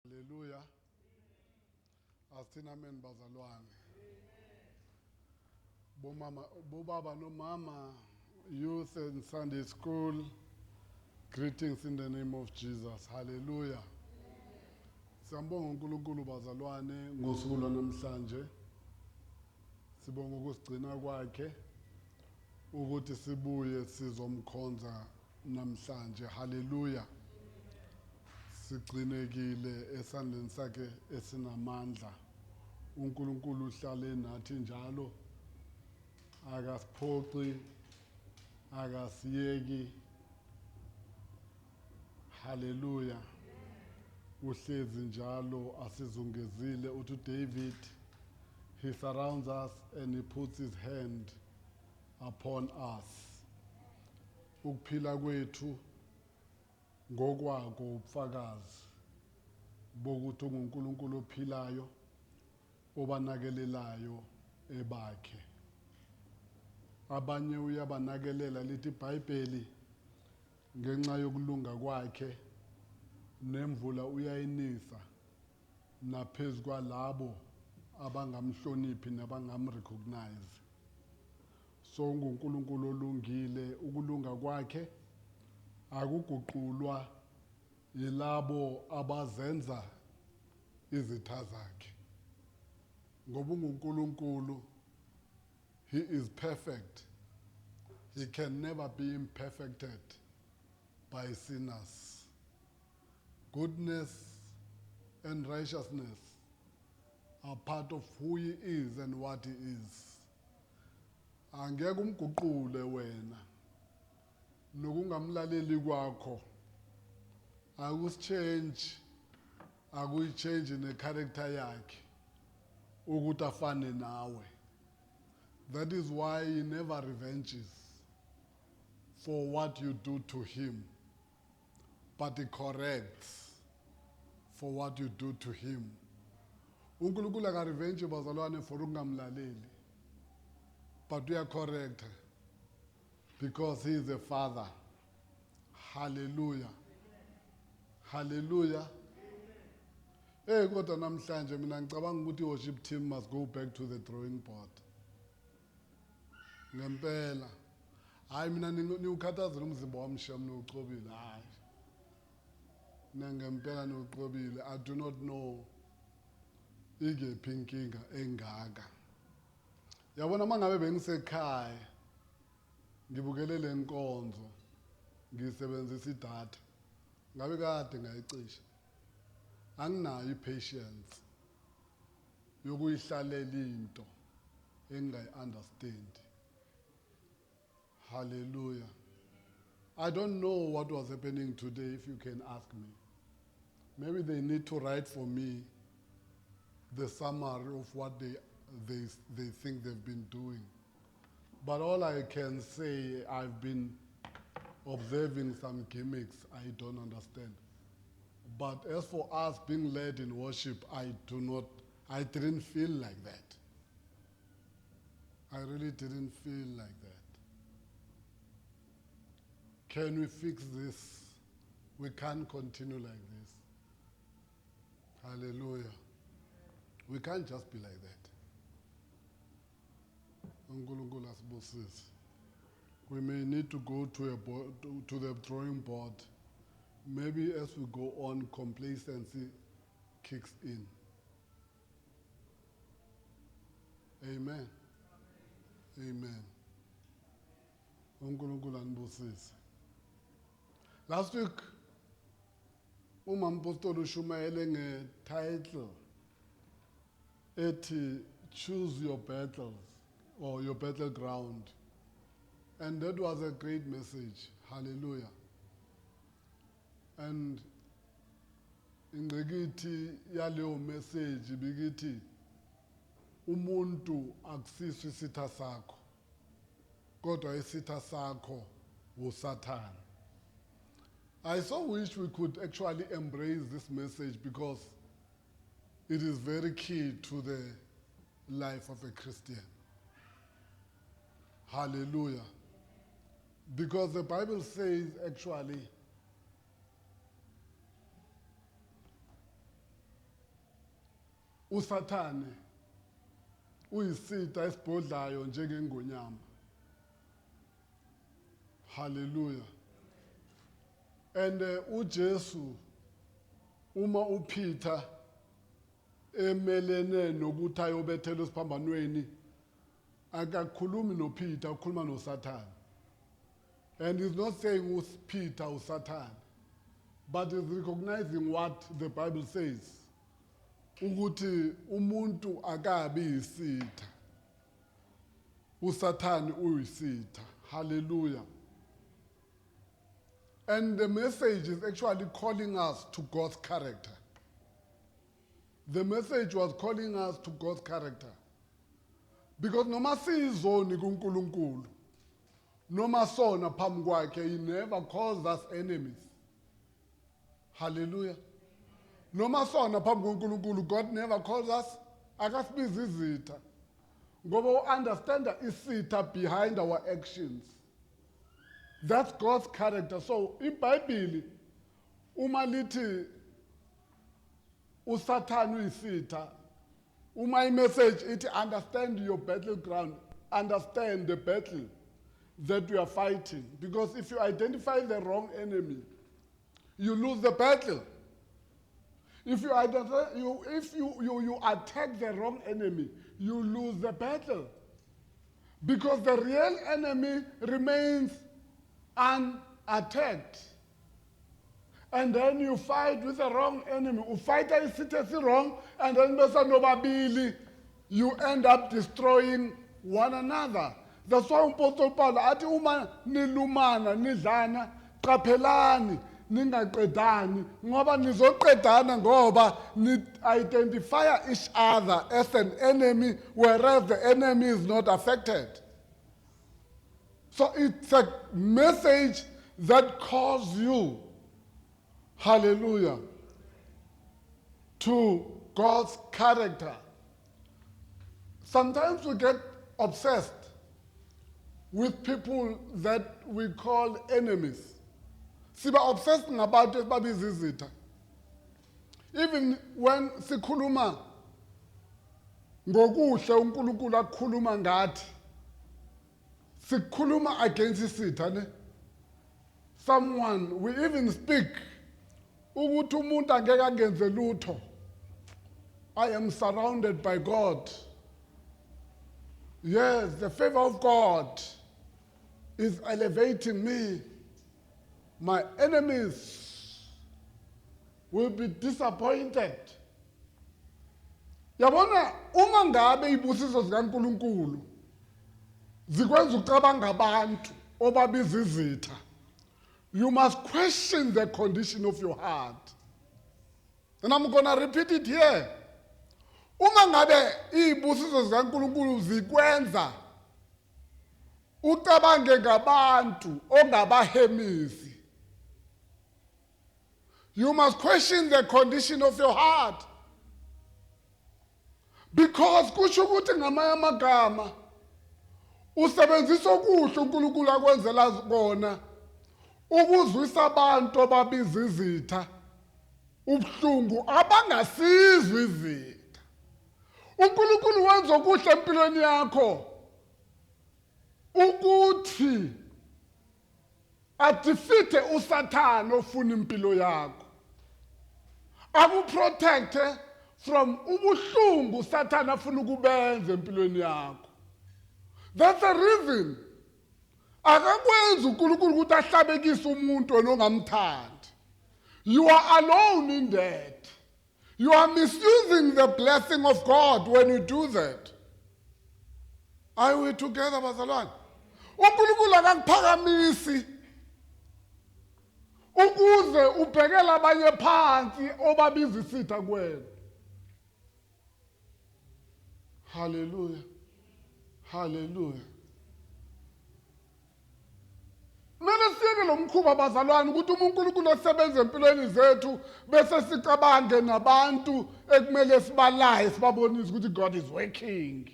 Hallelujah. Asithina amen bazalwane. Bobaba no mama, youth and Sunday school, greetings in the name of Jesus. Hallelujah. Siyambonga uNkulunkulu bazalwane ngosuku lwanamhlanje. Sibonga ukusigcina kwakhe ukuthi sibuye sizomkhonza namhlanje. Hallelujah. Sigcinekile esandleni sakhe esinamandla. uNkulunkulu uhlale nathi njalo, akasiphoqi, akasiyeki. Hallelujah. Uhlezi njalo asizungezile. Uthi David, he surrounds us and he puts his hand upon us. Ukuphila kwethu ngokwako ubufakazi bokuthi unguNkulunkulu ophilayo, obanakelelayo ebakhe. Abanye uyabanakelela lithi iBhayibheli ngenxa yokulunga kwakhe nemvula uyayinisa naphezu kwalabo abangamhloniphi nabangamrecognize. So unguNkulunkulu olungile, ukulunga kwakhe akuguqulwa yilabo abazenza izitha zakhe. Ngoba unguNkulunkulu, he is perfect. He can never be imperfected by sinners. Goodness and righteousness are part of who he is and what he is. Angeke umguqule wena nokungamlaleli kwakho akusichange, akuyichange necharacter yakhe ukuthi afane nawe. That is why he never revenges for what you do to him, but he corrects for what you do to him. uNkulunkulu akarevenge bazalwane for ukungamlaleli, but uyacorrecta because he is a father. Hallelujah. Hallelujah. Kodwa namhlanje mina ngicabanga ukuthi worship team must go back to the drawing board. Ngempela. Hayi mina niukhathazela umzimba wami shem niucobile. Hayi. Ngempela niucobile. I do not know ikephi inkinga engaka. Yabona mangabe bengisekhaya ngibukele lenkonzo ngisebenzisa idatha ngabe kade ngayicisha. Anginayo ipatience yokuyihlalela into engayi-understand. Hallelujah. I don't know what was happening today, if you can ask me. Maybe they need to write for me the summary of what they think they've been doing. But all I can say, I've been observing some gimmicks I don't understand. But as for us being led in worship, I didn't feel like that. I really didn't feel like that. Can we fix this? We can't continue like this. Hallelujah. We can't just be like that. uNkulunkulu asibusise. We may need to go to the drawing board. Maybe as we go on, complacency kicks in. Amen. Amen. uNkulunkulu anibusise. Last week, uMampostoli ushumayele nge-title ethi Choose Your Battles or Your Battleground. And that was a great message. Hallelujah. And ingqikithi yaleyo message bikithi umuntu akusiso isitha sakho, kodwa isitha sakho uSathane. I so wish we could actually embrace this message because it is very key to the life of a Christian. Hallelujah. Because the Bible says actually uSathane uyisitha esibhodlayo njengengonyama. Hallelujah. And uJesu uma uPeter emelene nokuthi ayobethela esiphambanweni akakhulumi noPeter, ukhuluma noSathane. And he's not saying Peter uSathane, but he's recognizing what the Bible says. Ukuthi umuntu akabi yisitha. uSathane uyisitha. Hallelujah. And the message is actually calling us to God's character. The message was calling us to God's character. Because noma siyizoni kuNkulunkulu, noma sona phambi kwakhe, he never calls us enemies. Hallelujah. Noma sona phambi kuNkulunkulu, God never calls us akasibiza izitha. Ngoba understand isitha behind our actions. That's God's character. So iBhayibheli uma lithi uSathane uyisitha, uma imessage ithi understand your battleground, understand the battle that you are fighting. Because if you identify the wrong enemy, you lose the battle. If you identify, you attack the wrong enemy, you lose the battle. Because the real enemy remains unattacked. And then you fight with the wrong enemy. You fight isitha wrong, and then besa nobabili, you end up destroying one another. That's why Apostle Paul athi uma nilumana nidlana qaphelani ningaqedani ngoba nizoqedana ngoba ni identify each other as an enemy, whereas the enemy is not affected. So it's a message that calls you, hallelujah, to God's character. Sometimes we get obsessed with people that we call enemies. Siba obsessed ngabantu esibabiza izitha. Even when sikhuluma ngokuhle uNkulunkulu akukhuluma ngathi, sikhuluma against isitha ne. Someone, we even speak ukuthi umuntu angeke angenze lutho. I am surrounded by God. Yes, the favor of God is elevating me. My enemies will be disappointed. Yabona uma ngabe ibusiso zikaNkulunkulu zikwenza ucabanga abantu obabiza izitha, you must question the condition of your heart. And I'm going to repeat it here. Uma ngabe ibusiso zikaNkulunkulu zikwenza ucabange ngabantu ongabahemisi, you must question the condition of your heart. Because kusho ukuthi ngamanye amagama usebenzisa okuhle uNkulunkulu akwenzela kona ukuzwisa abantu ababiza izitha ubuhlungu abangasizwa izitha. uNkulunkulu wenza okuhle empilweni yakho ukuthi adefeate uSathane ofuna impilo yakho, akuprotecte from ubuhlungu uSathane afuna ukubenza empilweni yakho. That's the reason akakwenza uNkulunkulu ukuthi ahlabekise umuntu onongamthandi. You are alone in that. You are misusing the blessing of God when you do that. Are we together, bazalwane? uNkulunkulu akakuphakamisi ukuze ubhekela abanye phansi obabiza isitha kuwena. Hallelujah. Hallelujah. Mele siyeke lo mkhuba bazalwane ukuthi uNkulunkulu osebenza empilweni zethu bese sicabange nabantu ekumele sibalaye sibabonise ukuthi God is working.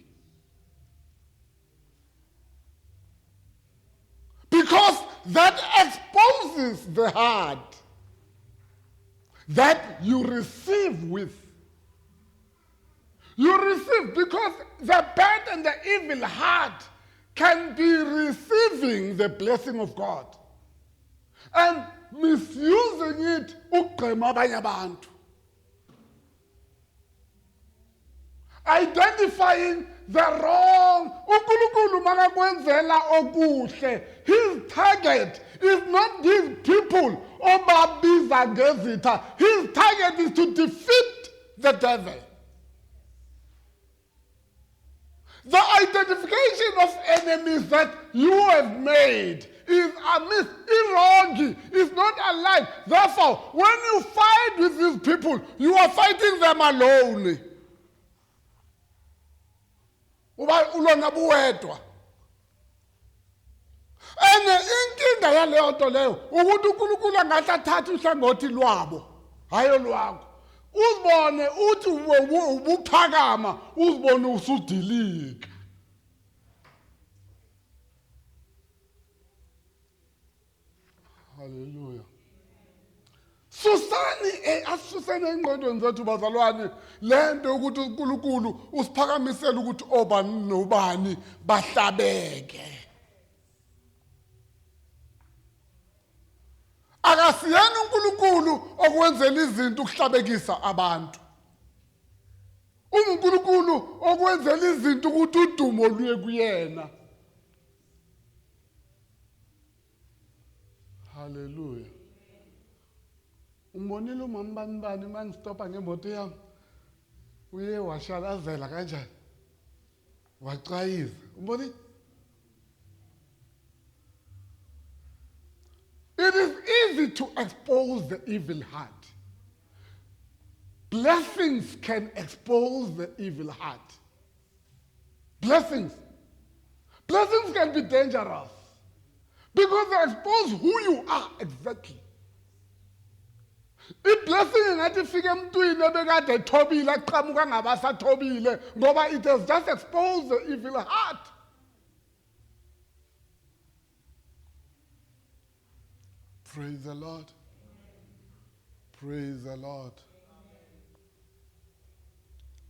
Because that exposes the heart that you receive with. You receive because the bad and the evil heart can be receiving the blessing of God and misusing it ukugqema abanye abantu. Identifying the wrong. uNkulunkulu makakwenzela okuhle, his target is not these people obabiza ngezitha. His target is to defeat the devil. The identification of enemies that you have made is amiss, wrong, is not aligned. Therefore, when you fight with these people, you are fighting them alone. Ulona buwedwa. Inkinga yaleyo nto leyo ukuthi uNkulunkulu angathi athathe uhlangothi lwabo hayi olwakho. Uzibone uthi ubuphakama, uzibone usudilika. Hallelujah. Susani asusene engqondweni zethu bazalwane lento ukuthi uNkulunkulu usiphakamisela ukuthi obani nobani bahlabeke. Akasiyeni uNkulunkulu okwenzela izinto ukuhlabekisa abantu. uNkulunkulu okwenzela izinto ukuthi udumo luye kuyena. Hallelujah. Umbonile umama bani mangistopa ngemoto yami. Uye washalazela kanjani? Waqhayiza. Umbonile? It is easy to expose the evil heart. Blessings can expose the evil heart. Blessings. Blessings can be dangerous because they expose who you are exactly. I-blessing ingathi ifike emntwini ebekade ethobile aqhamuka ngabasathobile ngoba it has just exposed the evil heart. Praise the Lord. Praise the Lord.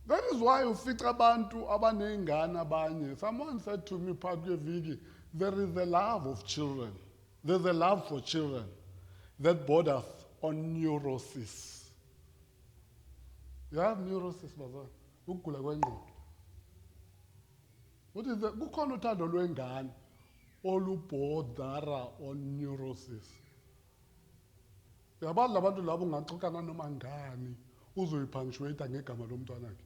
That is why ufica abantu abanengane abanye. Someone said to me, Padre Vigi, there is a love of children. There's a love for children that borders on neurosis. You have neurosis, brother. Ukugula kwengqondo. What is that? Kukhona uthando lwengane olubordara on neurosis. Yabantu labantu labo ungaxokana noma ngani uzoyipunctuate ngegama lomntwana wakhe.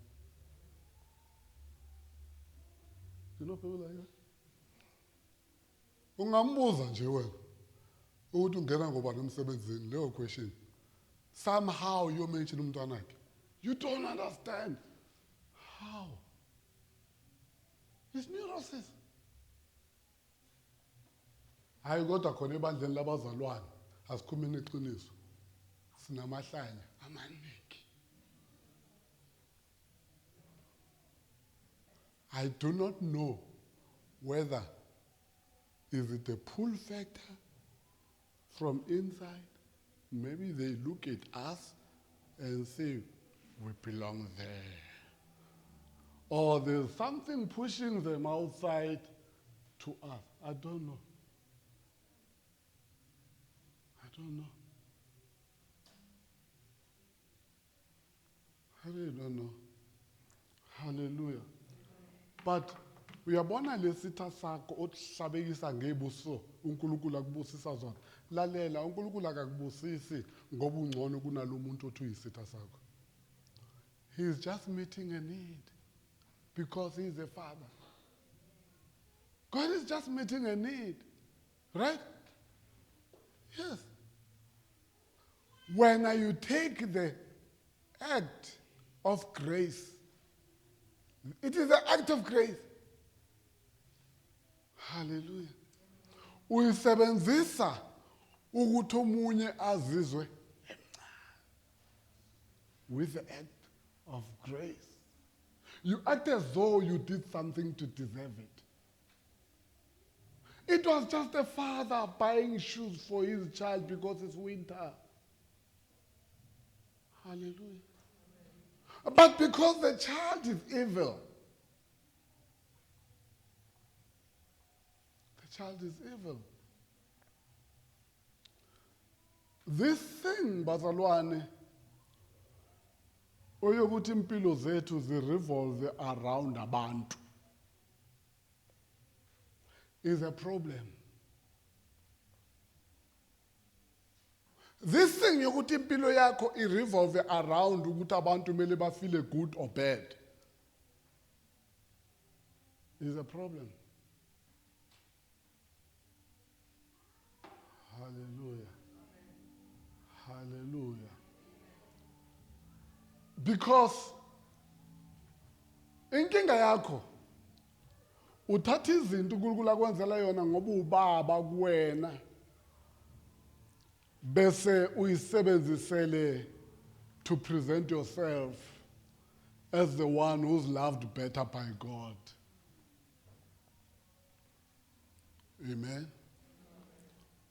You know people like that? Ungambuza nje wena ukuthi ungena ngoba nomsebenzini leyo question. Somehow you mention umntwana wakhe. You don't understand. How? It's neurosis. Hayi kodwa khona ebandleni labazalwane asikhumeni iqiniso. Sinamahlanya amaningi. I do not know whether is it a pull factor from inside. Maybe they look at us and say, we belong there. Or there's something pushing them outside to us. I don't know. I don't know. I really don't know. Hallelujah. But uyabona lesitha sakho ohlabekisa ngebuso uNkulunkulu akubusisa zona. Lalela uNkulunkulu akakubusisi ngoba ungcono kunalomuntu othi uyisitha sakho. He is just meeting a need because he is a father. God is just meeting a need. Right? Yes. When you take the act of grace, it is an act of grace. Hallelujah. Uyisebenzisa ukuthi omunye azizwe with the act of grace. You act as though you did something to deserve it. It was just a father buying shoes for his child because it's winter. Hallelujah. But because the child is evil, the child is evil. This thing, bazalwane, oyokuthi impilo zethu zirevolve around abantu, is a problem. This thing yokuthi impilo yakho irevolve around ukuthi abantu kumele bafeel good or bad is a problem. Hallelujah. Hallelujah. Because inkinga yakho uthatha izinto uNkulunkulu akwenzela yona ngoba ubaba kuwena bese uyisebenzisele to present yourself as the one who's loved better by God. Amen.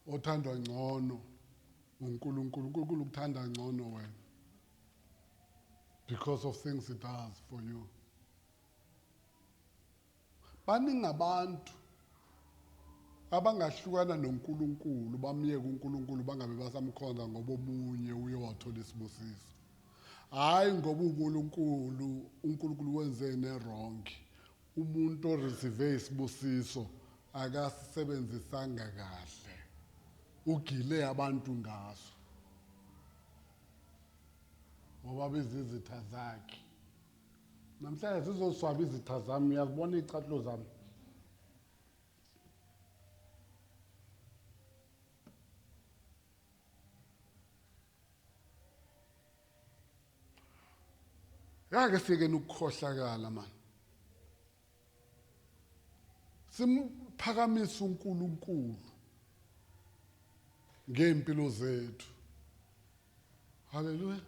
Othandwa ngcono uNkulunkulu, uNkulunkulu ukuthanda ngcono wena because of things he does for you. Baningi abantu abangahlukana noNkulunkulu bamyeke uNkulunkulu bangabe basamkhonza ngoba omunye uye wathola isibusiso. Hayi ngoba uNkulunkulu wenze ne-wrong. Umuntu oreceive isibusiso akasebenzisanga kahle. Ugile abantu ngaso. Ngoba bezizitha zakhe. Namhlanje sizoswaba izitha zami, uyazibona izicathulo zami. Yake sike ukukhohlakala man. Simphakamise uNkulunkulu ngempilo zethu. Hallelujah.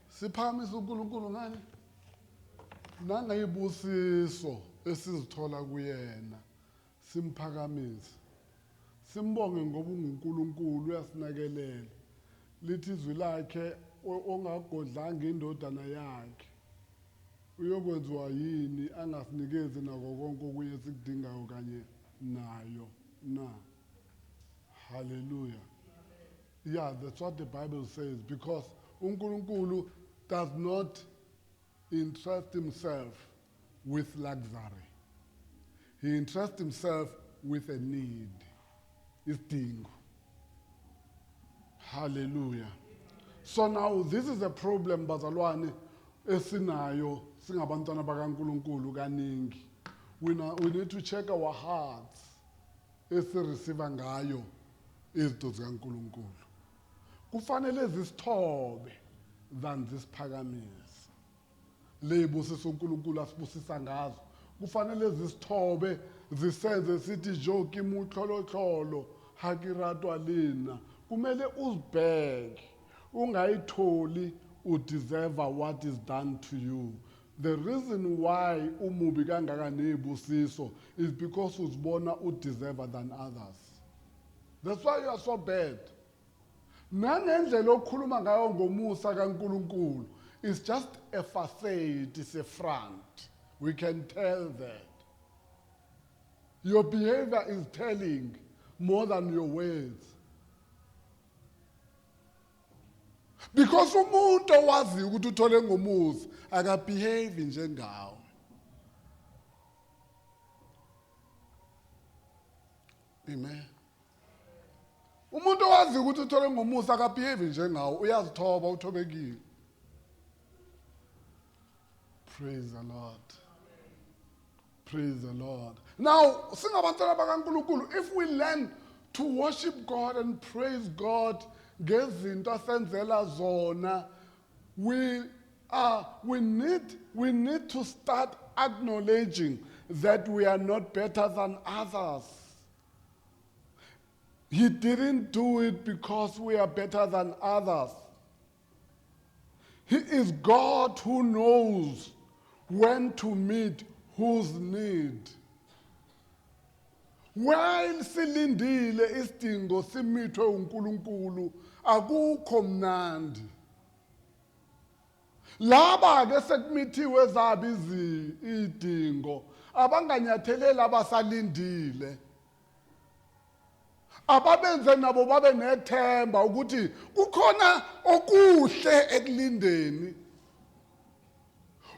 Siphakamise uNkulunkulu ngani? Nangayibusiso esizithola kuyena. Simphakamise. Simbonge ngoba uNkulunkulu uyasinakelela. Lithi izwi lakhe ongagodlanga indodana yakhe. Uyokwenziwa yini angasinikeze nako konke okuye sikudingayo kanye nayo na. Hallelujah. Yeah, that's what the Bible says, because uNkulunkulu does not entrust himself with luxury. He entrusts himself with a need. Isidingo. Hallelujah. So now this is a problem bazalwane esinayo singabantwana bakaNkulunkulu kaningi. We need to check our hearts esireceive ngayo izinto zikaNkulunkulu. Kufanele zisithobe than zisiphakamise. Leyibusiso uNkulunkulu asibusisa ngazo. Kufanele zisithobe zisenze sithi joke imuxholoxholo hakiratwa lina. Kumele uzibheke ungayitholi deserve what is done to you. The reason why umubi kangaka nebusiso is because uzibona deserve than others. That's why you are so bad. Nangendlela okhuluma ngayo ngomusa kaNkulunkulu is just a facade, it's a front. We can tell that. Your behavior is telling more than your words. Because umuntu owazi ukuthi uthole ngomusa akabehave njengawe. Amen. Umuntu owazi ukuthi uthole ngomusa akabehave njengawe uyazithoba uthobekile. Praise the Lord. Praise the Lord. Now, singabantwana bakaNkulunkulu, if we learn to worship God and praise God ngezinto asenzela zona, we need to start acknowledging that we are not better than others. He didn't do it because we are better than others. He is God who knows when to meet whose need. While silindile isidingo simithwe uNkulunkulu akukho mnandi. Laba ke sekumithiwe zabo idingo abanganyatheleli abasalindile. Ababenze nabo babe nethemba ukuthi kukhona okuhle ekulindeni.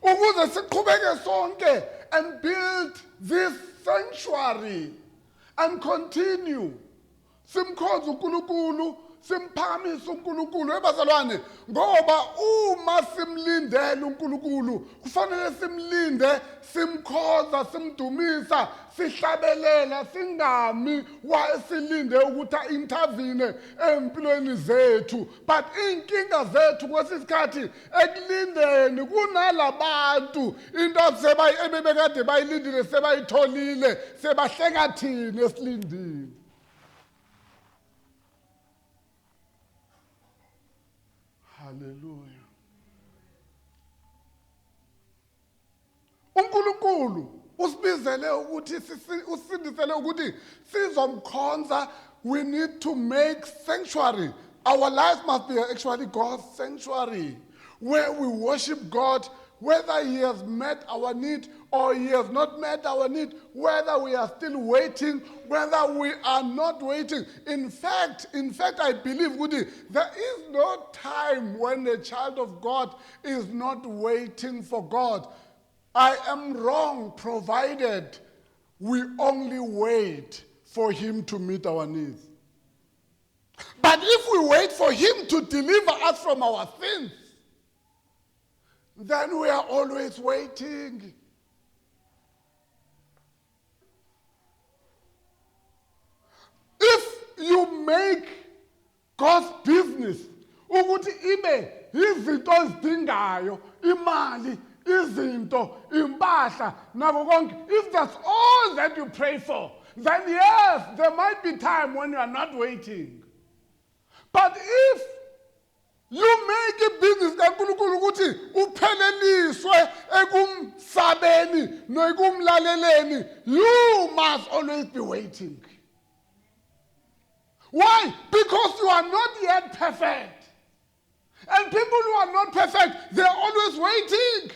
Ukuze siqhubeke sonke and build this sanctuary and continue. Simkhonza uNkulunkulu, simphakamise uNkulunkulu ebazalwane, ngoba uma simlindele uNkulunkulu kufanele simlinde, simkhonza, simdumisa, sihlabelela, singami wasilinde ukuthi intervene empilweni zethu. But inkinga zethu kwesisikhathi ekulindeni kunalabantu into ebebekade bayilindile sebayitholile, sebahlenga thina esilindile. Hallelujah. uNkulunkulu usibizele ukuthi usindisele ukuthi sizomkhonza. We need to make sanctuary. Our life must be actually God's sanctuary, where we worship God, whether He has met our need or He has not met our need, whether we are still waiting, whether we are not waiting. In fact, I believe, Woody, there is no time when a child of God is not waiting for God. I am wrong, provided we only wait for Him to meet our needs. But if we wait for Him to deliver us from our sins, then we are always waiting. If you make God's business ukuthi ibe izinto ezidingayo, imali, izinto, impahla, nakho konke, if that's all that you pray for, then yes, there might be time when you are not waiting. But if you make a business kaNkulunkulu ukuthi upheleliswe ekumsabeni nokumlaleleni, you must always be waiting. Why? Because you are not yet perfect. And people who are not perfect, they're always waiting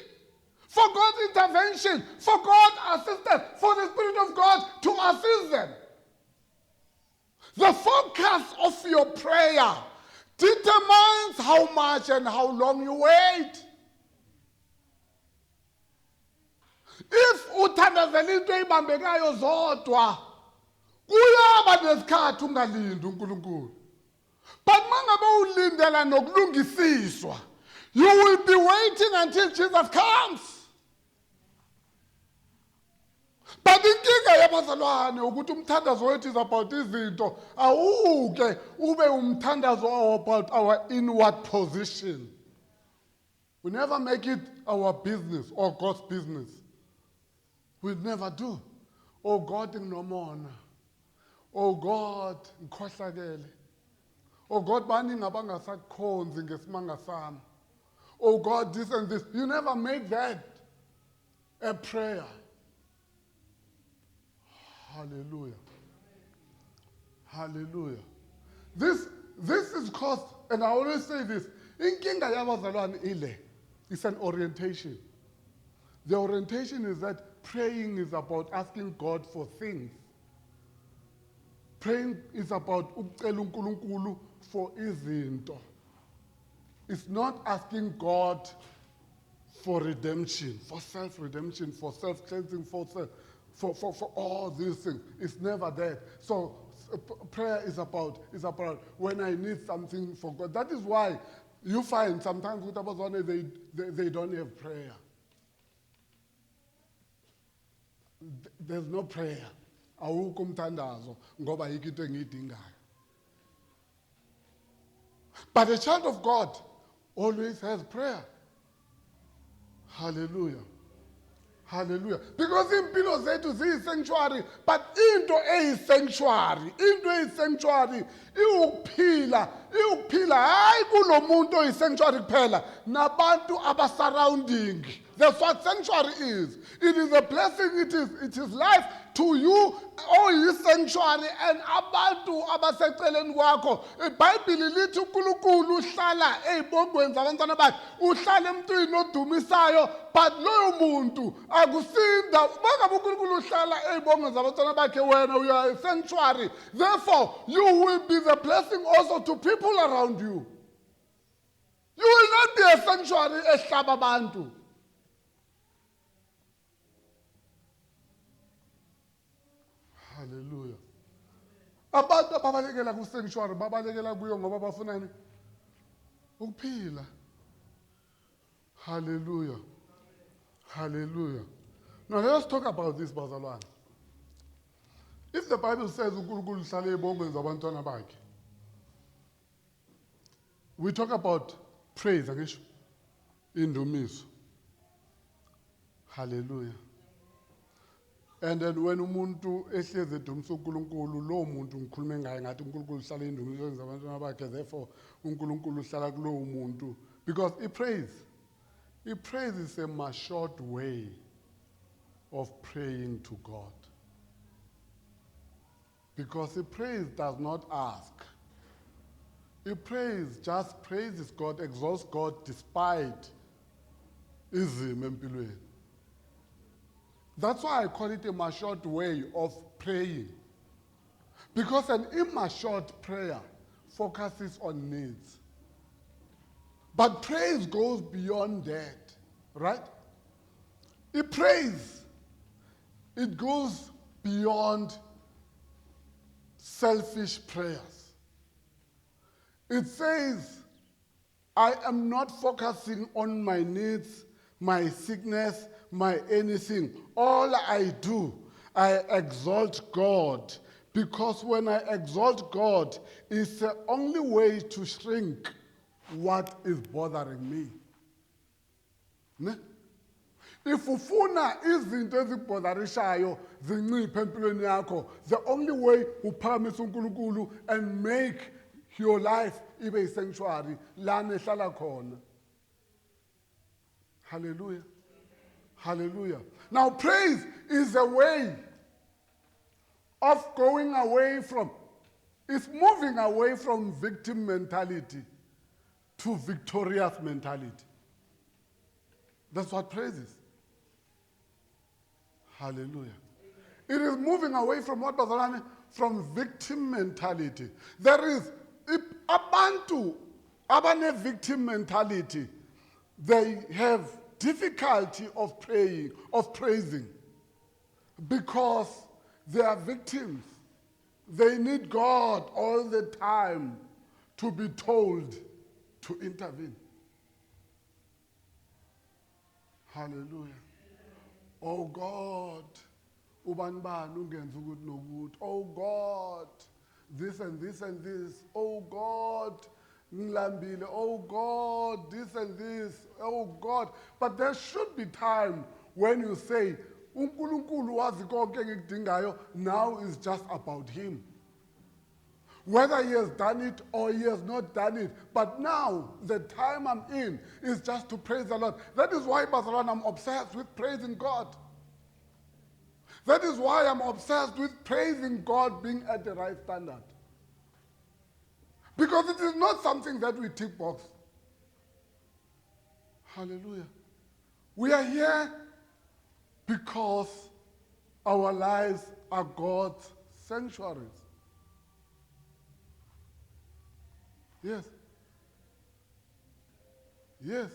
for God's intervention, for God's assistance, for the Spirit of God to assist them. The focus of your prayer determines how much and how long you wait. If uthandazela into eyibambekayo zodwa, kuyaba nesikhathi ungalindi uNkulunkulu. But mangabe ulindela nokulungisiswa, you will be waiting until Jesus comes. But inkinga yabazalwane ukuthi umthandazo wethu is about izinto, awuke ube umthandazo about our inward position. We never make it our business or God's business. We never do. Oh God, nginomona. Oh God, ngikhohlakele. Oh God, baningi abangasakhonzi ngesimanga sami. Oh God, this and this. You never make that a prayer. Hallelujah. Hallelujah. This is caused, and I always say this, inkinga yabazalwane ile. It's an orientation. The orientation is that praying is about asking God for things. Praying is about ukucela uNkulunkulu for izinto. It's not asking God for redemption, for self-redemption, for self-cleansing, for all these things. It's never that. So prayer is about when I need something for God. That is why you find sometimes with abazalwane they don't have prayer. There's no prayer. Awukho umthandazo ngoba ayikho into engiyidingayo. But a child of God always has prayer. Hallelujah. Hallelujah. Because impilo zethu ziyi-sanctuary, but into eyi-sanctuary, iwukuphila hayi kulo muntu oyi-sanctuary kuphela, nabantu abasurrounding. That's what sanctuary is. It is a blessing, it is life to you, sanctuary and abantu abaseceleni kwakho. iBhayibhili lithi uNkulunkulu uhlala ezibongweni zabantwana bakhe, uhlala emntwini odumisayo, but loyo muntu akusinda. Mangabe uNkulunkulu uhlala ezibongweni zabantwana bakhe, wena you are a sanctuary. Therefore, you will be the blessing also to people around you. You will not be a sanctuary ehlaba abantu. Hallelujah. Abantu ababalekela ku sanctuary babalekela kuyo ngoba bafunani ukuphila. Hallelujah. Hallelujah. Now let us talk about this, bazalwane. If the Bible says uNkulunkulu uhlala ezibongweni zabantwana bakhe, we talk about praise, angisho, indumiso. Hallelujah. And then when umuntu ehlezi edumisa uNkulunkulu, lo muntu ngikhulume ngaye ngathi uNkulunkulu uhlala indumisweni zabantwana bakhe, therefore uNkulunkulu uhlala kulowo muntu, because praise is a matured way of praying to God. Because praise does not ask. Praise just praises God, exalts God despite izimo empilweni. That's why I call it a matured way of praying. Because an immature prayer focuses on needs. But praise goes beyond that, right? Praise, it goes beyond selfish prayers. It says, I am not focusing on my needs, my sickness, my anything. All I do, I exalt God. Because when I exalt God, it's the only way to shrink what is bothering me. Ne? If ufuna izinto ezikubotherishayo zinciphe empilweni yakho, the only way uphakamisa uNkulunkulu and make your life ibe sanctuary lana ehlala khona. Hallelujah. Hallelujah. Now praise is a way of going away from, it's moving away from victim mentality to victorious mentality. That's what praise is. Hallelujah. It is moving away from what, bazalwane? From victim mentality. There is abantu abane victim mentality. They have difficulty of praying, of praising, because they are victims. They need God all the time to be told to intervene. Hallelujah. Oh God, ubani bani ungenza ukuthi nokuthi. Oh God, this and this and this. Oh God, ngilambile. Oh God, this and this. Oh God. But there should be time when you say, uNkulunkulu wazi konke engikudingayo, now is just about him. Whether he has done it or he has not done it. But now, the time I'm in is just to praise the Lord. That is why, bazalwane, I'm obsessed with praising God. That is why I'm obsessed with praising God being at the right standard. Because it is not something that we tick box. Hallelujah. We are here because our lives are God's sanctuaries. Yes. Yes.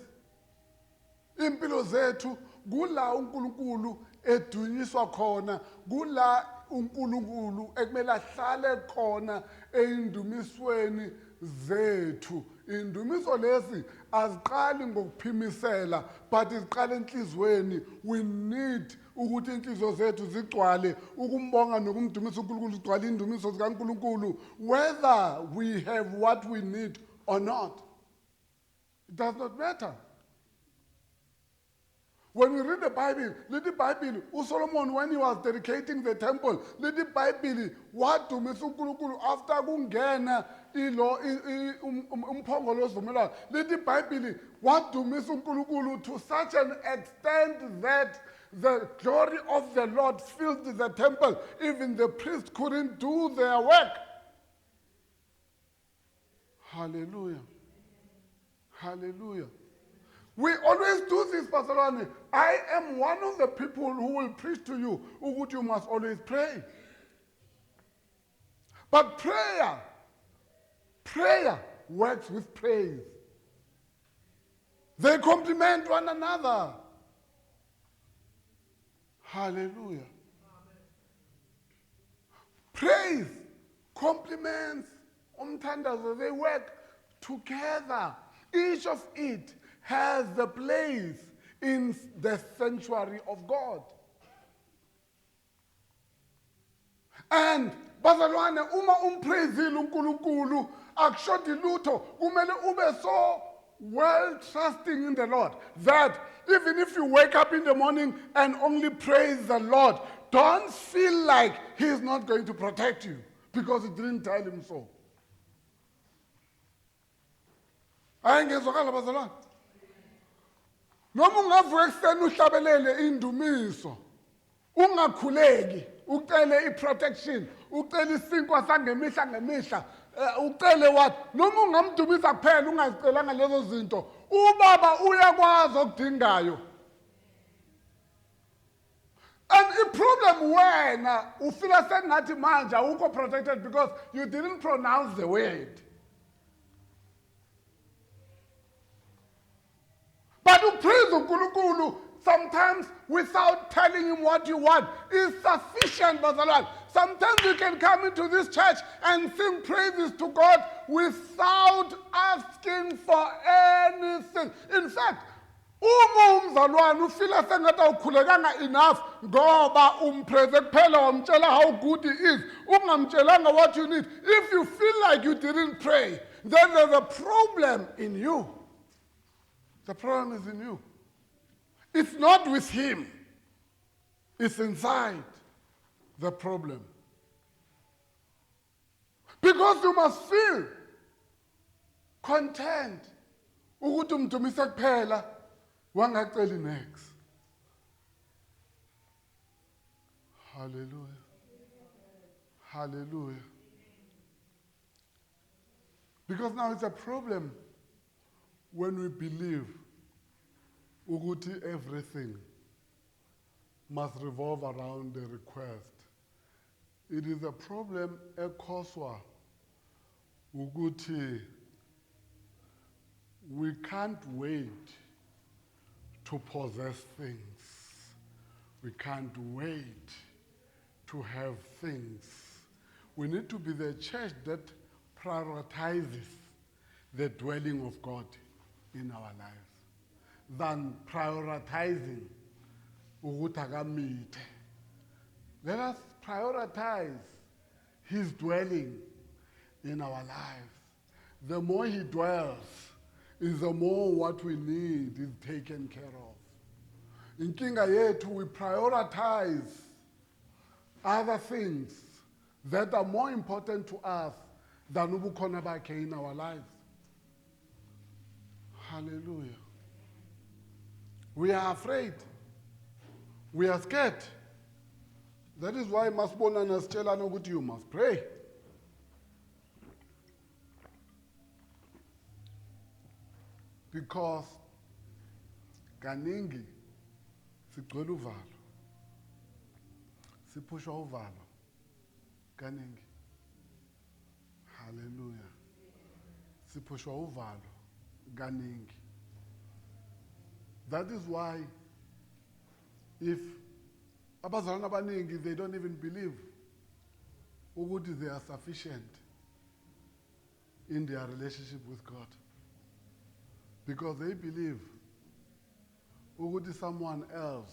Impilo zethu kula uNkulunkulu edunyiswa khona, kula uNkulunkulu ekumele ahlale khona eindumisweni zethu. Indumiso lezi aziqali ngokuphimisela, but iziqala enhlizweni. We need ukuthi inhliziyo zethu zigcwale ukumbonga nokumdumisa uNkulunkulu, zigcwale indumiso zikaNkulunkulu, whether we have what we need or not. It does not matter. When we read the Bible, uSolomon, when he was dedicating the temple, what to after kungena umphongolo ovumelwayo, what to to such an extent that the glory of the Lord filled the temple. Even the priests couldn't do their work. Hallelujah. Hallelujah. We always do this, Pastor Lani. I am one of the people who will preach to you, you must always pray. But prayer works with praise. They complement one another. Hallelujah. Praise complements umthandazo. They work together. Each of it has the place in the sanctuary of God. And bazalwane, uma umpraisile uNkulunkulu akushodi lutho, kumele ube so well trusting in the Lord that even if you wake up in the morning and only praise the Lord, don't feel like He's not going to protect you because He didn't tell him so. Ayengezwakala bazalwane. Noma ungavuka ekuseni uhlabelele indumiso, ungakhuleki, ucele iprotection, ucele isinkwa sangemihla ngemihla, ucele what, noma ungamdumisa kuphela ungazicelanga lezo zinto, uBaba uyakwazi okudingayo. And the problem wena ufila sengathi manje awukho protected because you didn't pronounce the word. But to praise uNkulunkulu sometimes without telling him what you want is sufficient, Brother Lord. Sometimes you can come into this church and sing praises to God without asking for anything. In fact, uma umzalwane ufila sengathi awukhulekanga enough ngoba umpraise kuphela wamtshela how good he is, ungamtshelanga what you need. If you feel like you didn't pray, then there's a problem in you. The problem is in you. It's not with him. It's inside the problem. Because you must feel content. Ukuthi umdumise kuphela wangaceli next. Hallelujah. Hallelujah. Because now it's a problem when we believe ukuthi everything must revolve around the request. It is a problem ekhoswa ukuthi we can't wait to possess things. We can't wait to have things. We need to be the church that prioritizes the dwelling of God in our lives than prioritizing ukuthi akamithe. Let us prioritize his dwelling in our lives. The more he dwells, is the more what we need is taken care of. Inkinga yethu, we prioritize other things that are more important to us than ubukhona bakhe in our lives. Hallelujah. We are afraid. We are scared. That is why masibonana sitshelana ukuthi you must pray. Because kaningi sigcwele uvalo. Siphushwa uvalo. Kaningi. Hallelujah. Siphushwa uvalo. Kaningi. That is why if abazalwane abaningi, they don't even believe ukuthi they are sufficient in their relationship with God. Because they believe ukuthi someone else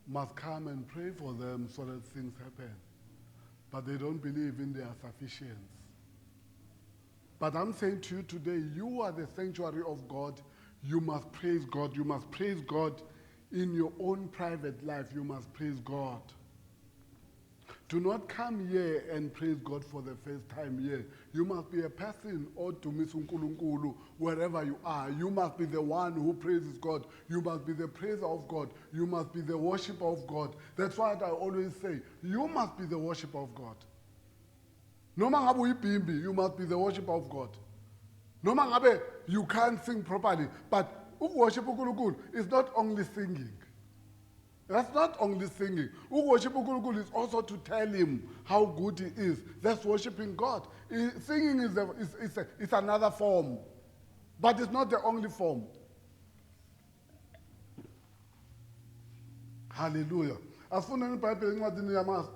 must come and pray for them so that things happen. But they don't believe in their sufficiency. But I'm saying to you today, you are the sanctuary of God. You must praise God. You must praise God in your own private life. You must praise God. Do not come here and praise God for the first time here. You must be a person or to miss uNkulunkulu wherever you are. You must be the one who praises God. You must be the praiser of God. You must be the worshiper of God. That's why I always say, you must be the worshiper of God. Noma ngabe uyibhimbi, you must be the worshiper of God. Noma ngabe you can't sing properly, but worship uNkulunkulu is not only singing. That's not only singing. Worship uNkulunkulu is also to tell him how good he is. That's worshiping God. Singing is another form, but it's not the only form. Hallelujah. Asifunda iBhayibheli encwadini yama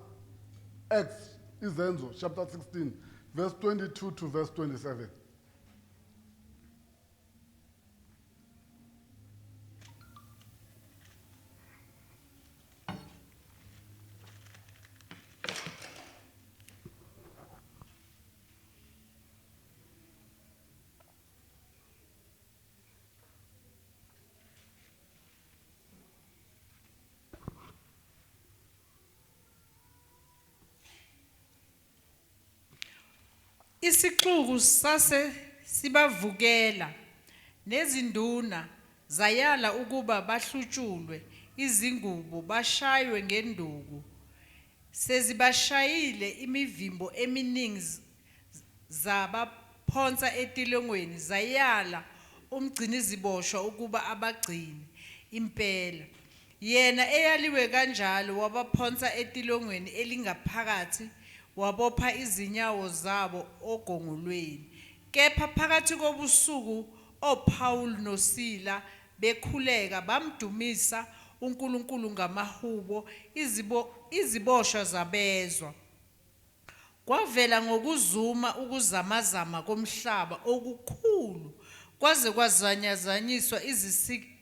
Acts izenzo chapter 16 verse 22 to verse 27. Isixuku sase sibavukela nezinduna zayala ukuba bahlutshulwe izingubo bashaywe ngenduku sezibashayile imivimbo eminingi zabaphonsa etilongweni zayala umgciniziboshwa ukuba abagcine impela yena eyaliwe kanjalo wabaphonsa etilongweni elingaphakathi wabopha izinyawo zabo ogongolweni kepha phakathi kobusuku oPaul noSila bekhuleka bamdumisa uNkulunkulu ngamahubo iziboshwa zabezwa kwavela ngokuzuma ukuzamazama komhlaba okukhulu kwaze kwazanyazanyiswa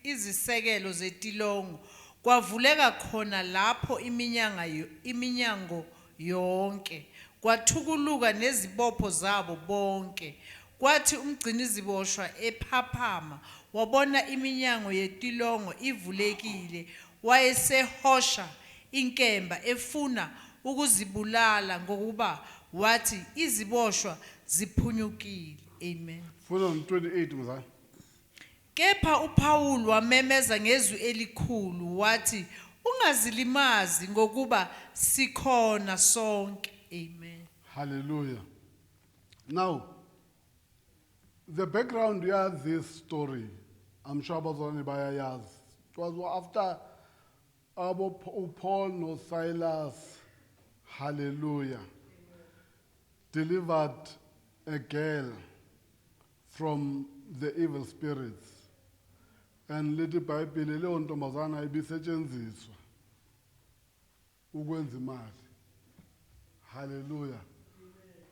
izisekelo zetilongo kwavuleka khona lapho iminyango yonke kwathukuluka nezibopho zabo bonke kwathi umgciniziboshwa ephaphama wabona iminyango yetilongo ivulekile wayesehosha inkemba efuna ukuzibulala ngokuba wathi iziboshwa ziphunyukile. Amen. Funda 28 mzala. Kepha uPaul wamemeza ngezwi elikhulu wathi ungazilimazi ngokuba sikhona sonke. Amen. Hallelujah. Now, the background has this story. I'm sure abazalwane bayayazi. It was after Paul no Silas, hallelujah, delivered a girl from the evil spirits. And lithi iBhayibheli leyo ntombazana ibisetshenziswa ukwenza imali. Hallelujah.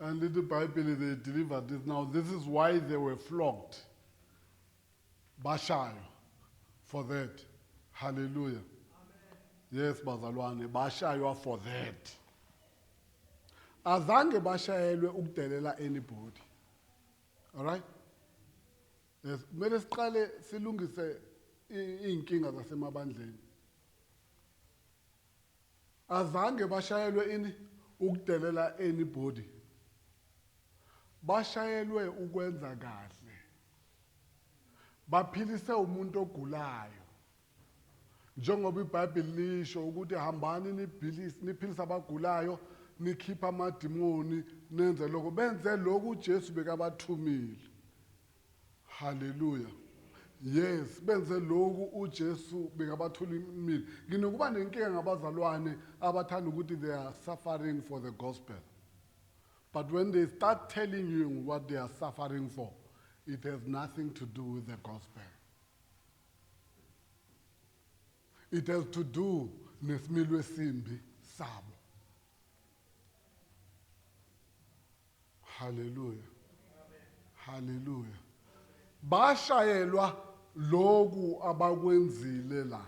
And lithi iBhayibheli they delivered this. Now this is why they were flogged. Bashaywa for that. Hallelujah. Yes, bazalwane, bashaywa for that. Azange bashayelwe ukudelela anybody. All right? Yes, kumele siqale silungise inkinga zasemabandleni. Azange bashayelwe ini ukudelela anybody. Bashayelwe ukwenza kahle. Baphilise umuntu ogulayo. Njengoba iBhayibheli lisho ukuthi hambani niphilise abagulayo, nikhipha amadimoni, nenze lokho. Benze lokho uJesu bekabathumile. Hallelujah. Yes, benze lokhu uJesu bekabathumile. Nginokuba nenkinga ngabazalwane abathanda ukuthi they are suffering for the gospel. But when they start telling you what they are suffering for, it has nothing to do with the gospel. It has to do nesimilo esimbi sabo. Hallelujah. Hallelujah. Bashayelwa loku abakwenzile la.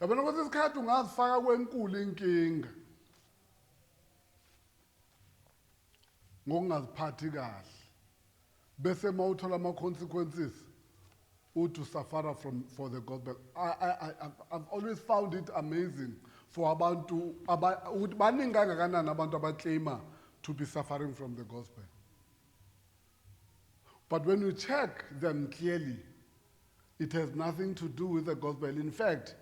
Yabona ukuthi isikhathi ungazifaka kwenkulu inkinga. Ngokungaziphathi kahle. Bese mawuthola ama consequences to suffer for the gospel. I've always found it amazing for abantu baningi kangakanani abantu abaclaima to be suffering from the gospel. But when you check them clearly, it has nothing to do with the gospel. In fact,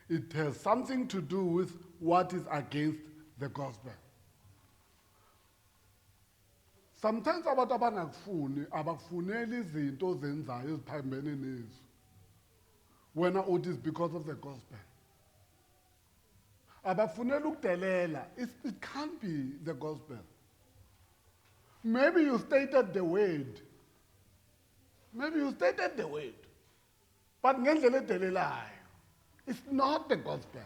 it has something to do with what is against the gospel. Sometimes abantu abakufuneli izinto ozenzayo eziphambene nezo. Wena uthi is because of the gospel. Abakufuneli ukudelela. It can't be the gospel. Maybe you stated the word. But ngendlela edelelayo. It's not the gospel.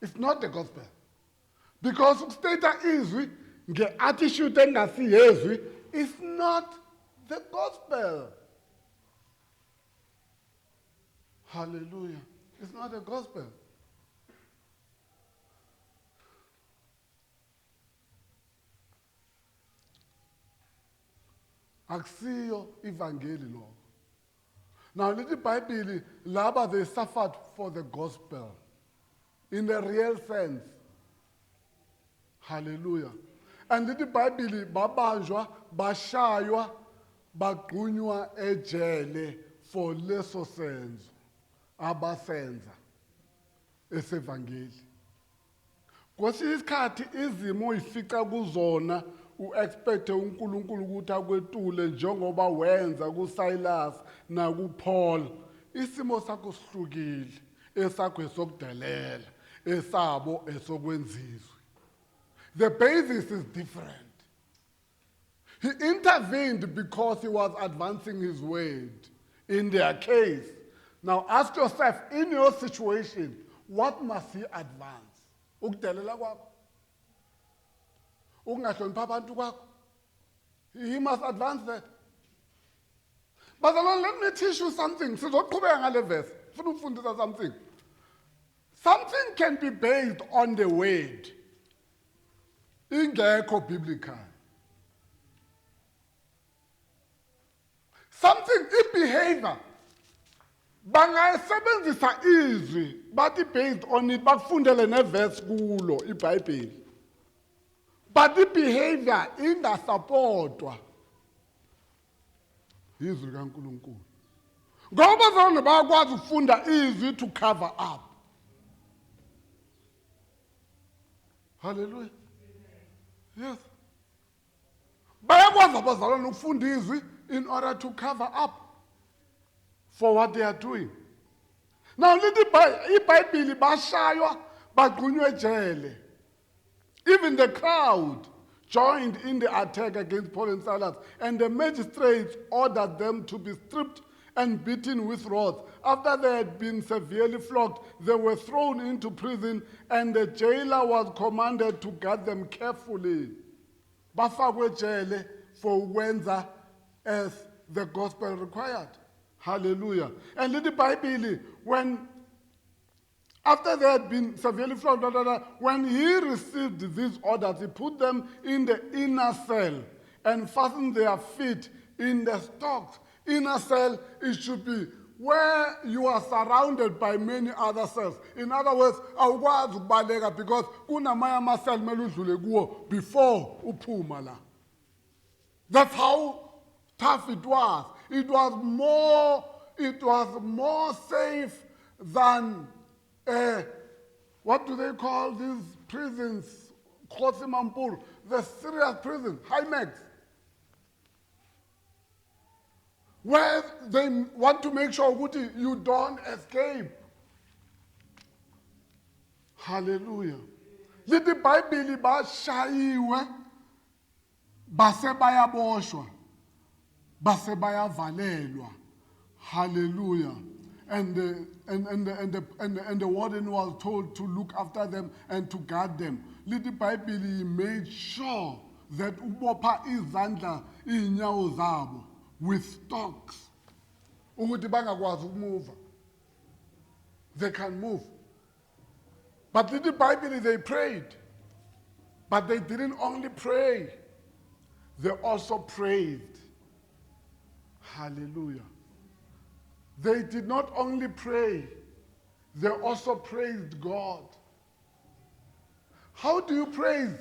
It's not the gospel. Because ukustata izwi nge-attitude engasiyezwi is not the gospel. Hallelujah. It's not the gospel. Akusiyo ivangeli lo. Now, little Bible, laba they suffered for the gospel in the real sense. Hallelujah. And little Bible, babanjwa, bashaywa, bagqunywa ejele for leso senzo abasenza esevangeli. Kwesinye isikhathi izimo ifica kuzona u-expecte uNkulunkulu ukuthi akwetule njengoba wenza kuSilas nakuPaul. Isimo sakho sihlukile, esakho esokudelela, esabo esokwenzizwe. The basis is different. He intervened because he was advancing his word in their case. Now ask yourself, in your situation, what must he advance? Ukudelela kwakho? Ukungahloniphi abantu kwakho? He must advance that. But let me teach you something. Sizoqhubeka ngale verse. Ufuna ukufundisa something. Something can be based on the word. Ingekho biblical. Something behavior. Bangayisebenzisa izwi bathi based on it bakufundele neverse kulo iBhayibheli. But the behavior ingasupportwa izwi kaNkulunkulu. Ngoba zona bayakwazi ukufunda izwi to cover up. Hallelujah. Yes. Bayakwazi abazalwane ukufunda izwi in order to cover up for what they are doing. Now lithi iBhayibheli bashaywa bagqunywe ejele. Even the crowd joined in the attack against Paul and Silas, and the magistrates ordered them to be stripped and beaten with rods. After they had been severely flogged, they were thrown into prison, and the jailer was commanded to guard them carefully. Bafakwe ejele for ukwenza as the gospel required. Hallelujah. And in the Bible, after they had been severely flogged, when he received these orders, he put them in the inner cell and fastened their feet in the stocks. Inner cell, it should be where you are surrounded by many other cells. In other words, awukwazi ukubaleka because kunamanye ama-cell mele udlule kuwo before uphuma la. That's how tough it was. It was more safe than what do they call these prisons? Kgosi Mampuru, the serious prison, Hymex, where they want to make sure you don't escape. Hallelujah. Lithi iBhayibheli bashayiwe base bayaboshwa base bayavalelwa. Hallelujah. And the warden was told to look after them and to guard them. Lithi iBhayibheli made sure that ubopha izandla inyawo zabo with stocks ukuthi bangakwazi ukumuva. They can move. But lithi iBhayibheli they prayed. But they didn't only pray, they also praised. Hallelujah. they did not only pray, they also praised God. How do you praise?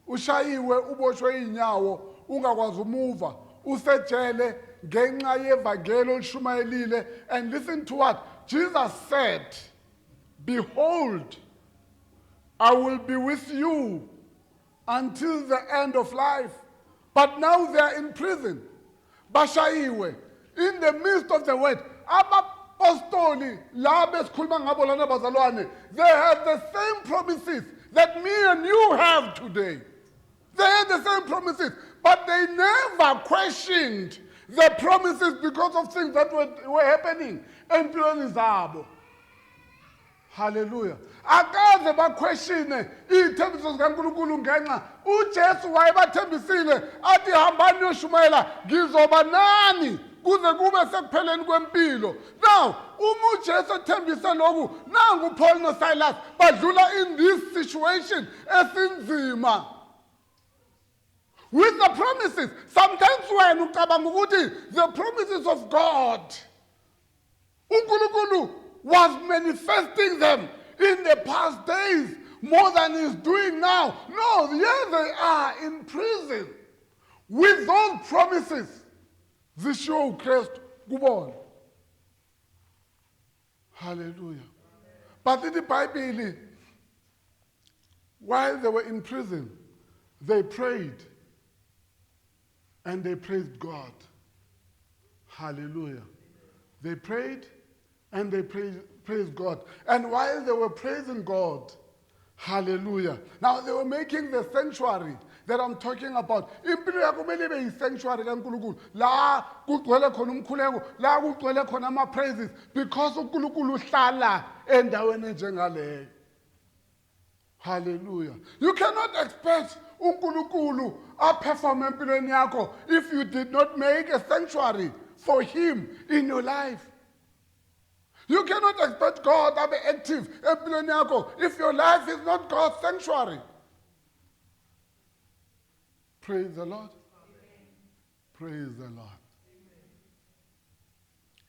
Ushayiwe uboshwe inyawo ungakwazi umuva usejele ngenxa yevangeli olishumayelile. And listen to what Jesus said, behold, I will be with you until the end of life. But now they are in prison. Bashayiwe, in the midst of the word, abapostoli laba esikhuluma ngabo lana bazalwane, they have the same promises that me and you have today. They had the same promises, but they never questioned the promises because of things that were happening empilweni zabo. Hallelujah. Akaze baquestione iy'thembiso zikaNkulunkulu ngenxa uJesu wayebathembisile athi hambani niyoshumayela ngizoba nani kuze kube sekupheleni kwempilo. Now, uma uJesu ethembise lokhu, nangu Paul noSilas badlula in this situation esinzima. With the promises, sometimes when ucabanga ukuthi the promises of God, uNkulunkulu was manifesting them in the past days more than he's doing now. No, here they are in prison with those promises. Zisho uKristu kubona. Hallelujah. But in the Bible, while they were in prison, they prayed and they praised God. Hallelujah. They prayed and they praised God. And while they were praising God, hallelujah. Now they were making the sanctuary that I'm talking about. Impilo yakho kumele ibe yi-sanctuary kaNkulunkulu. La kugcwele khona umkhuleko, la kugcwele khona ama-praises, because uNkulunkulu uhlala endaweni enjengaleyo. Hallelujah. You cannot expect uNkulunkulu aperform empilweni yakho if you did not make a sanctuary for him in your life. You cannot expect God to be active empilweni yakho if your life is not God's sanctuary. Praise the Lord. Amen. Praise the Lord. Amen.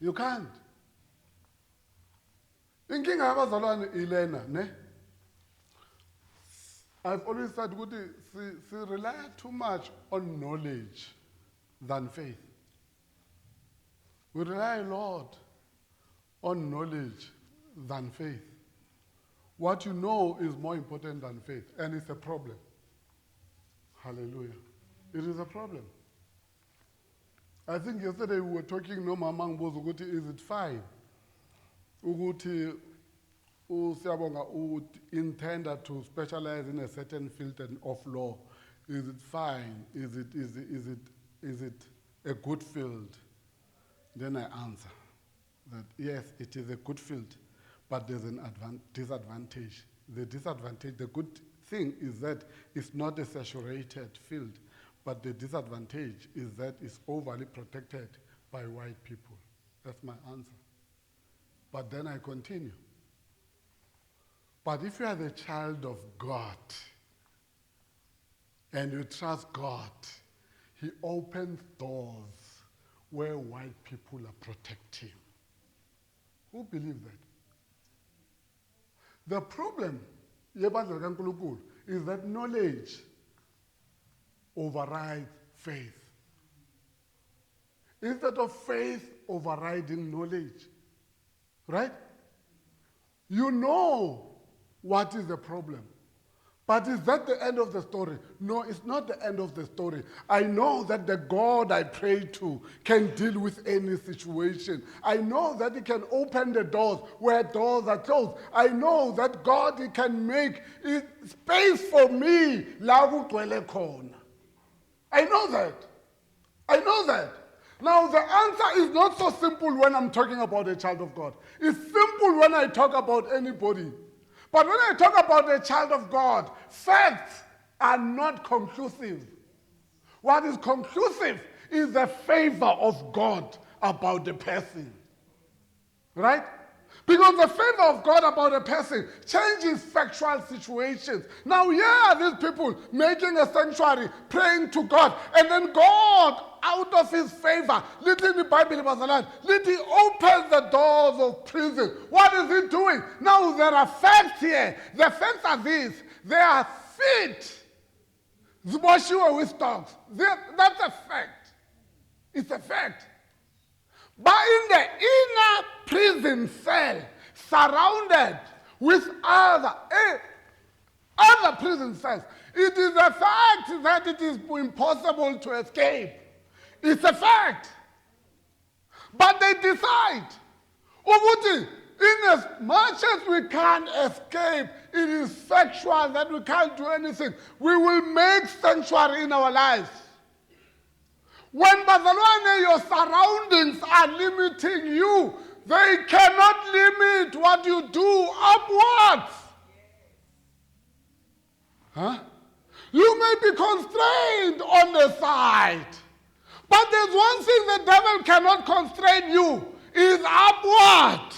You can't. Inkinga yabazalwane ilena, ne? I've always said ukuthi si rely too much on knowledge than faith. We rely a lot on knowledge than faith. What you know is more important than faith, and it's a problem. Hallelujah. It is a problem. I think yesterday we were talking, no Mama Mbozo, ukuthi is it fine ukuthi usiyabonga intended to specialize in a certain field of law? Is it fine? Is it a good field? Then I answer that yes, it is a good field, but there's an disadvantage. The disadvantage, the good thing is that it's not a saturated field, but the disadvantage is that it's overly protected by white people. That's my answer. But then I continue. But if you are the child of God and you trust God, he opens doors where white people are protecting. Who believes that? The problem is that knowledge overrides faith. Instead of faith overriding knowledge, right? You know what is the problem. But is that the end of the story? No, it's not the end of the story. I know that the God I pray to can deal with any situation. I know that he can open the doors where doors are closed. I know that God, he can make space for me. I know that. I know that. Now, the answer is not so simple when I'm talking about a child of God. It's simple when I talk about anybody. But when I talk about a child of God, facts are not conclusive. What is conclusive is the favor of God about the person. Right? Because the favor of God about a person changes factual situations. Now, here are these people making a sanctuary, praying to God, and then God, out of his favor, little the Bible, he opens the doors of prison. What is he doing? Now, there are facts here. The facts are these. They are fit. Ziboshiwe with dogs. That's a fact. It's a fact. But in the inner prison cell, surrounded with other prison cells, it is a fact that it is impossible to escape. It's a fact. But they decide, Ubuti, in as much as we can't escape, it is factual that we can't do anything. We will make sanctuary in our lives. When Bazalwane, your surroundings are limiting you, they cannot limit what you do upwards. Huh? You may be constrained on the side, but there's one thing the devil cannot constrain you, is upward.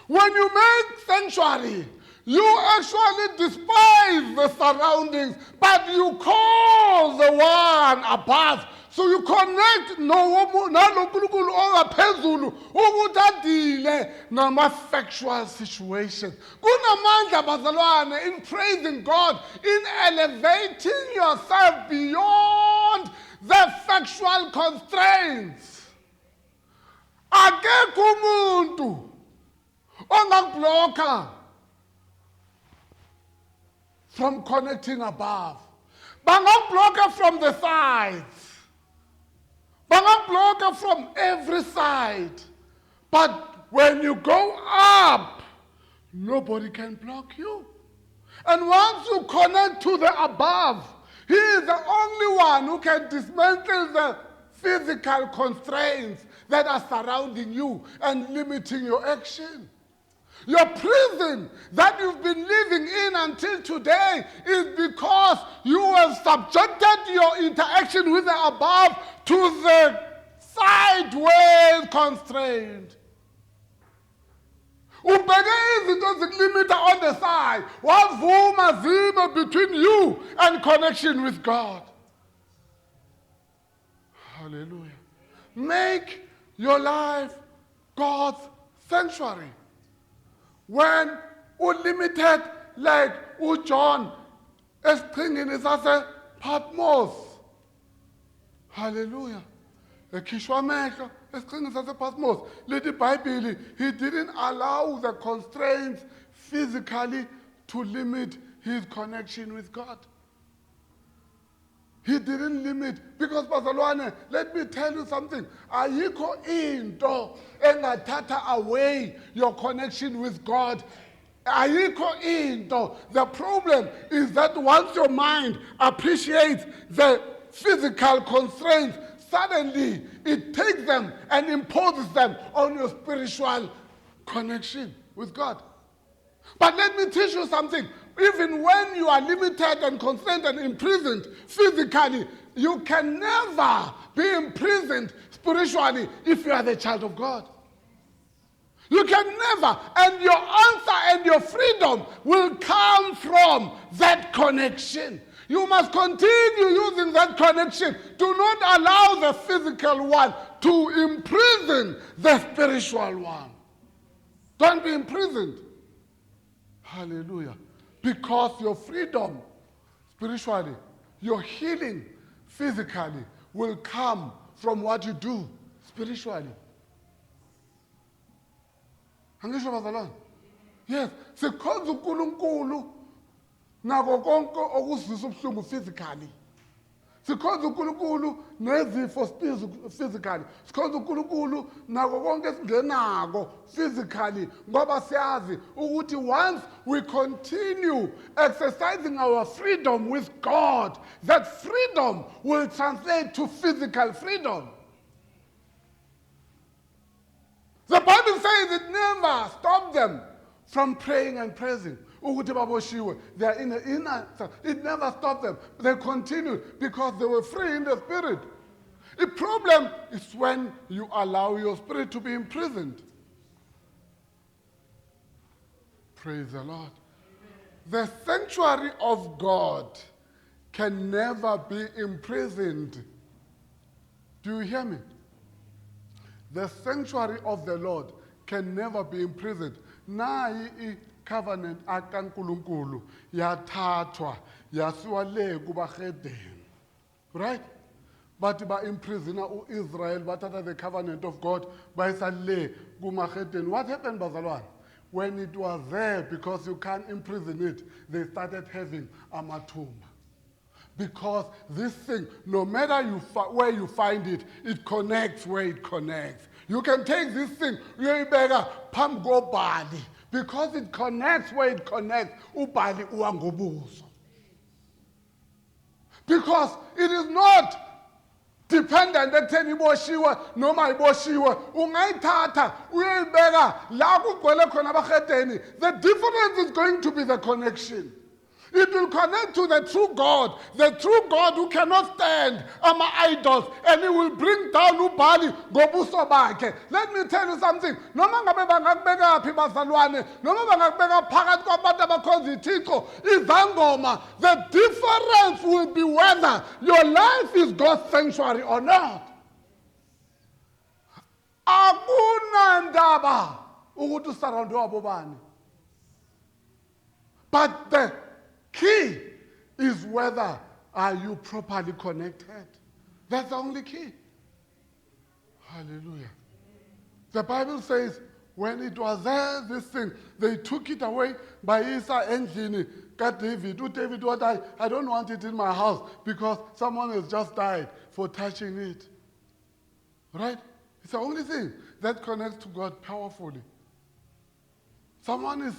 When you make sanctuary, you actually despise the surroundings, but you call the one above. So you connect nalonkulunkulu ongaphezulu ukuthi adile nama-factual situations. Kunamandla bazalwane in praising God, in elevating yourself beyond the factual constraints. Akekho umuntu ongakubloka from connecting above. Bangakubloka from the sides. Bangakubloka from every side. But when you go up, nobody can block you. And once you connect to the above, he is the only one who can dismantle the physical constraints that are surrounding you and limiting your action. Your prison that you've been living in until today is because you have subjected your interaction with the above to the sideways constraint. Ubheke izinto zikulimita on the side. Wavuma zibe between you and connection with God. Hallelujah. Make your life God's sanctuary. When unlimited, like John, esiqhingini sase Patmos. Hallelujah. Ekhishwa amehlo esiqhingini sase Patmos. Lithi iBhayibheli, he didn't allow the constraints physically to limit his connection with God. He didn't limit, because bazalwane, let me tell you something. Ayikho into engathatha away your connection with God. Ayikho into. The problem is that once your mind appreciates the physical constraints, suddenly it takes them and imposes them on your spiritual connection with God. But let me teach you something. Even when you are limited and constrained and imprisoned physically, you can never be imprisoned spiritually if you are the child of God. You can never. And your answer and your freedom will come from that connection. You must continue using that connection. Do not allow the physical one to imprison the spiritual one. Don't be imprisoned. Hallelujah. Because your freedom spiritually, your healing physically will come from what you do spiritually. Angisho bazalwane? Yes, sikhonza uNkulunkulu nako konke okuzwisa ubuhlungu physically. Sikhonza uNkulunkulu nezifo physically. Sikhonza uNkulunkulu nako konke esingenako physically ngoba siyazi ukuthi once we continue exercising our freedom with God, that freedom will translate to physical freedom. The Bible says it never stopped them from praying and praising. They are in the inner. It never stopped them. They continued because they were free in the spirit. The problem is when you allow your spirit to be imprisoned. Praise the Lord. The sanctuary of God can never be imprisoned. Do you hear me? The sanctuary of the Lord can never be imprisoned. Nayi i-covenant akaNkulunkulu yathathwa yasiwa le kubahedeni. Right? But ba imprisona uIsrael bathatha the covenant of God bayisa le kumahedeni. What happened, bazalwane? When it was there, because you can't imprison it, they started having amathumba. Because this thing, no matter where you find it, it connects where it connects. You can take this thing, uyoyibeka phambi kobhali, because it connects where it connects. Ubhali uwangobuso. Because it is not dependent ekutheni iboshiwe noma iboshiwe, ungayithatha uyoyibeka la kugcwele khona abahedeni. The difference is going to be the connection. It will connect to the true God who cannot stand ama-idols, and he will bring down ubhali ngobuso bakhe. Let me tell you something. Noma ngabe bangakubeka phi bazalwane, noma bangakubeka phakathi kwabantu abakhonza ithixo izangoma, the difference will be whether your life is God's sanctuary or not. Akunandaba ukuthi usurround wabobani. But the key is whether are you properly connected. That's the only key. Hallelujah. The Bible says when it was there, this thing, they took it away by Isa endlini kaDavid. David, what I don't want it in my house because someone has just died for touching it. Right? It's the only thing that connects to God powerfully. Someone has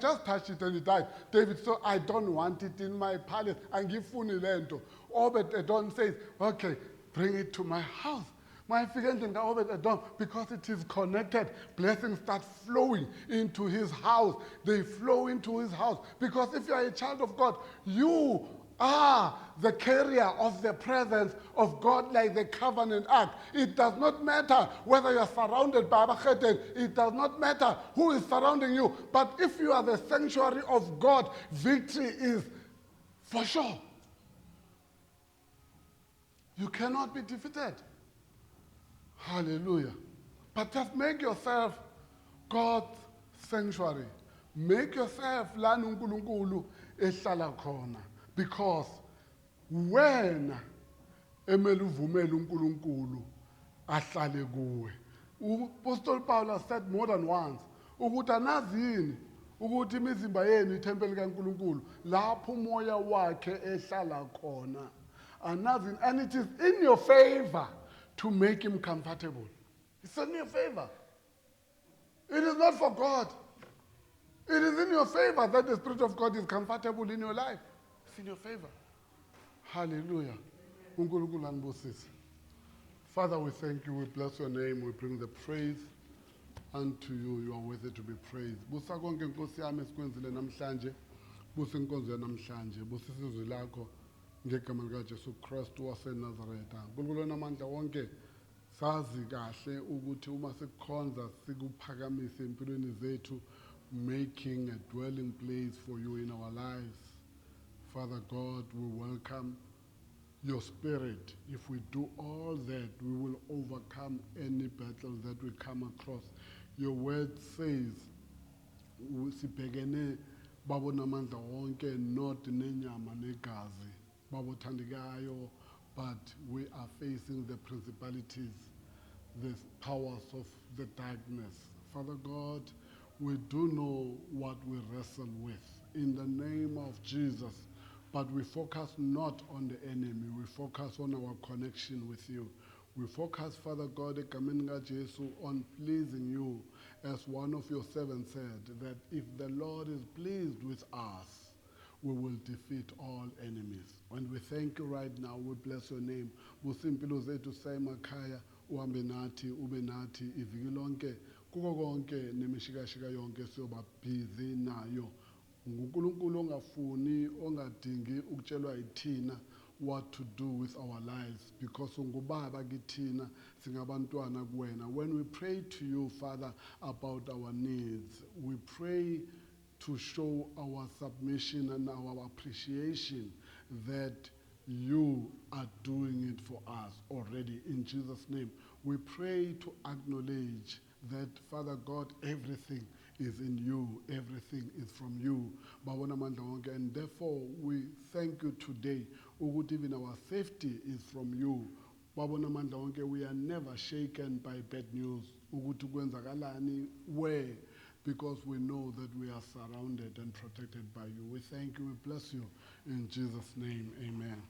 just touched it and he died. David, so I don't want it in my palace. And give Funilento. Obed-Edom says, okay, bring it to my house. My feeling Obed-Edom, because it is connected, blessings start flowing into his house. They flow into his house. Because if you are a child of God, you are the carrier of the presence of God like the covenant act. It does not matter whether you are surrounded by Abacheten. It does not matter who is surrounding you. But if you are the sanctuary of God, victory is for sure. You cannot be defeated. Hallelujah. But just make yourself God's sanctuary. Make yourself la uNkulunkulu ehlala khona. Because when emele uvumele uNkulunkulu ahlale kuwe. Apostle Paul has said more than once ukuthi anazini ukuthi imizimba yenu ithempeli kaNkulunkulu lapho umoya wakhe ehlala khona. Anazini, and it is in your favor to make him comfortable. It's in your favor. It is not for God. It is in your favor that the Spirit of God is comfortable in your life. It's in your favor. Hallelujah. uNkulunkulu anibusise. Father, we thank you. We bless your name. We bring the praise unto you. You are worthy to be praised. Busa konke Nkosi yami esikwenzile namhlanje. Busa inkonzo yanamhlanje. Busa isizwe lakho ngegama likaJesu Kristu waseNazaretha. uNkulunkulu namandla wonke sazi kahle ukuthi uma sikukhonza sikuphakamise empilweni zethu, making a dwelling place for you in our lives. Father God, we welcome your spirit. If we do all that, we will overcome any battle that we come across. Your word says, sibhekene babonamandla wonke, not nenyama negazi babothandekayo, but we are facing the principalities, the powers of the darkness. Father God, we do know what we wrestle with in the name of Jesus, but we focus not on the enemy. We focus on our connection with you. We focus, Father God, egameni kaJesu, on pleasing you, as one of your servants said, that if the Lord is pleased with us, we will defeat all enemies. And we thank you right now. We bless your name. Busimpilo zethu sayemakhaya, uhambe nathi, ube nathi, iviki lonke, kuko konke nemishikashika yonke siyoba busy nayo. nguNkulunkulu ongafuni ongadingi ukutshelwa yithina what to do with our lives, because ungubaba kithina singabantwana kuwena. When we pray to you, Father, about our needs, we pray to show our submission and our appreciation that you are doing it for us already. In Jesus' name, we pray to acknowledge that, Father God, everything is in you, everything is from you. Bawona mandla wonke, and therefore we thank you today, ukuthi even our safety is from you. Bawona mandla wonke, we are never shaken by bad news, ukuthi kwenzakalani, where, because we know that we are surrounded and protected by you. We thank you, we bless you. In Jesus' name, amen.